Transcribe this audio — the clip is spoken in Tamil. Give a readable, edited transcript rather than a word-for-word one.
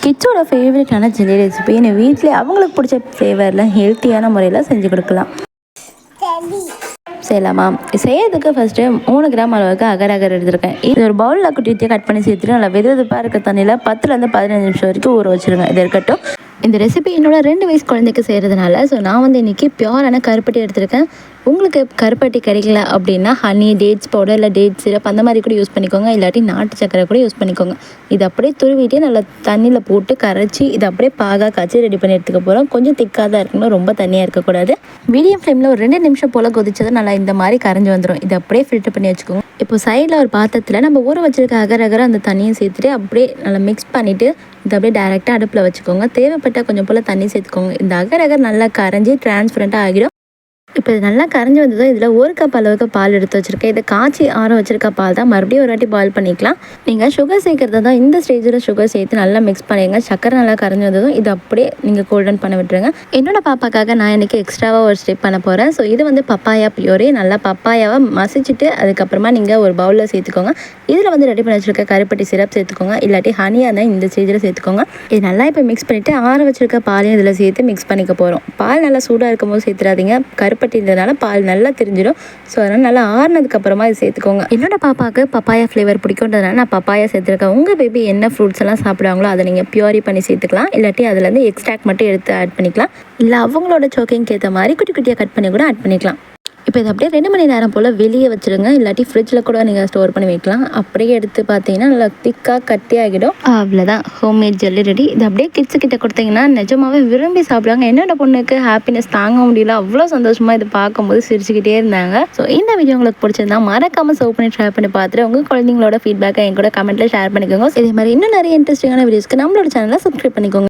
கிட்ஸோட ஃபேவரட்டான ஜெல்லி ரெசிபி என்னை வீட்டில் அவங்களுக்கு பிடிச்ச ஃப்ளேவரில் ஹெல்த்தியான முறையில் செஞ்சு கொடுக்கலாம். செய்யலாமா? செய்யறதுக்கு ஃபஸ்ட்டு 3 கிராம் அளவுக்கு அகர் அகர் எடுத்துருக்கேன். இது ஒரு பவுலில் குட்டியாக கட் பண்ணி சேர்த்துட்டு நல்லா வெது வெதுப்பாக இருக்க தண்ணியில் 10லேருந்து 15 நிமிஷம் வரைக்கும் ஊற வச்சுருங்க. இது இருக்கட்டும். இந்த ரெசிபி என்னோட 2 வயசு குழந்தைக்கு செய்கிறதுனால நான் இன்றைக்கி பியூரான கருப்பட்டி எடுத்திருக்கேன். உங்களுக்கு கருப்பட்டி கிடைக்கல அப்படின்னா ஹனி, டேட்ஸ் பவுடர் இல்லை டேட் சிரப் அந்த மாதிரி கூட யூஸ் பண்ணிக்கோங்க. இல்லாட்டி நாட்டு சக்கரை கூட யூஸ் பண்ணிக்கோங்க. இது அப்படியே துருவிட்டு நல்லா தண்ணியில் போட்டு கரைச்சி இதை அப்படியே பாகாக காய்ச்சி ரெடி பண்ணி எடுத்துக்க போகிறோம். கொஞ்சம் திக்காக தான் இருக்கணும், ரொம்ப தண்ணியாக இருக்கக்கூடாது. மீடியம் ஃப்ளேமில் ஒரு 2 நிமிஷம் போல் கொதிச்சது நல்லா இந்த மாதிரி கரைஞ்சி வந்துடும். இதை அப்படியே ஃபில்டர் பண்ணி வச்சுக்கோங்க. இப்போ சைடில் ஒரு பாத்திரத்தில் நம்ம ஊற வச்சிருக்க அகர அந்த தண்ணியும் சேர்த்துட்டு அப்படியே நல்லா மிக்ஸ் பண்ணிவிட்டு இதை அப்படியே டேரெக்டாக அடுப்பில் வச்சுக்கோங்க. தேவைப்பட்ட கொஞ்சம் போல் தண்ணி சேர்த்துக்கோங்க. இந்த அகர் நல்லா கரைஞ்சி டிரான்ஸ்பரண்ட்டாக ஆகிடும். இப்போ இது நல்லா கரைஞ்சி வந்ததோ இதில் 1 கப் அளவுக்கு பால் எடுத்து வச்சுருக்கேன். இதை காய்ச்சி ஆற வச்சுருக்க பால் தான் மறுபடியும் ஒரு வாட்டி பாயில் பண்ணிக்கலாம். நீங்கள் சுகர் சேர்க்குறதா தான் இந்த ஸ்டேஜில் சுகர் சேர்த்து நல்லா மிக்ஸ் பண்ணிடுங்க. சக்கரை நல்லா கரைஞ்சி வந்ததும் இதை அப்படியே நீங்கள் கோல்டன் பண்ண விட்டுருங்க. என்னோட பாப்பாக்காக நான் இன்றைக்கி எக்ஸ்ட்ராவாக ஒரு ஸ்டெப் பண்ண போகிறேன். ஸோ இது பப்பாயா பியூரே. நல்லா பப்பாயாவை மசிச்சுட்டு அதுக்கப்புறமா நீங்கள் ஒரு பவுலில் சேர்த்துக்கோங்க. இதில் ரெடி பண்ணி வச்சுருக்க கருப்பட்டி சிரப் சேர்த்துக்கோங்க. இல்லாட்டி ஹனியாக தான் இந்த ஸ்டேஜில் சேர்த்துக்கோங்க. இது நல்லா இப்போ மிக்ஸ் பண்ணிவிட்டு ஆற வச்சுருக்க பாலையும் இதில் சேர்த்து மிக்ஸ் பண்ணிக்க போகிறோம். பால் நல்லா சூடாக இருக்கும் போது சேர்த்துறாதீங்க. கருப்பட்டின்றதுனால பால் நல்லா தெரிஞ்சிடும். ஸோ அதனால் நல்லா ஆறுனதுக்கப்புறமா இது சேர்த்துக்கோங்க. என்னோட பாப்பாவுக்கு பப்பாயா ஃப்ளேவர் பிடிக்குன்றதுனால நான் பப்பாயா சேர்த்துருக்கேன். உங்கள் பேபி என்ன ஃப்ரூட்ஸ் எல்லாம் சாப்பிடுவாங்களோ அதை நீங்கள் பியூரி பண்ணி சேர்த்துக்கலாம். இல்லாட்டி அதுலேருந்து எக்ஸ்ட்ராக்ட் மட்டும் எடுத்து ஆட் பண்ணிக்கலாம். இல்லை அவங்களோட சோக்கிங்க்கு ஏற்ற மாதிரி குட்டி குட்டியாக கட் பண்ணி கூட ஆட் பண்ணிக்கலாம். இப்போ இது அப்படியே 2 மணி நேரம் போல் வெளியே வச்சுருங்க. இல்லாட்டி ஃப்ரிட்ஜில் கூட நீங்கள் ஸ்டோர் பண்ணி வைக்கலாம். அப்படியே எடுத்து பார்த்தீங்கன்னா நல்லா திக்காக கட்டியாகிடும். அவ்வளோதான், ஹோம்மேட் ஜெல்லி ரெடி. இது அப்படியே கிட்ஸு கிட்ட கொடுத்தீங்கன்னா நிஜமாவே விரும்பி சாப்பிடுவாங்க. என்னோட பொண்ணுக்கு ஹாப்பினஸ் தாங்க முடியல. அவ்வளோ சந்தோஷமாக இது பார்க்கும்போது சிரிச்சுக்கிட்டே இருந்தாங்க. ஸோ இந்த வீடியோ உங்களுக்கு பிடிச்சிருந்தா மறக்காமல் சர்வ் பண்ணி ட்ரை பண்ணி பார்த்துட்டு உங்கள் குழந்தைங்களோட ஃபீட்பேக்கை என் கூட கமெண்ட்டில் ஷேர் பண்ணிக்கோங்க. இதே மாதிரி இன்னும் நிறைய இன்ட்ரெஸ்டிங்கான வீடியோஸ்க்கு நம்மளோட சேனலை சப்ஸ்கிரைப் பண்ணிக்கோங்க.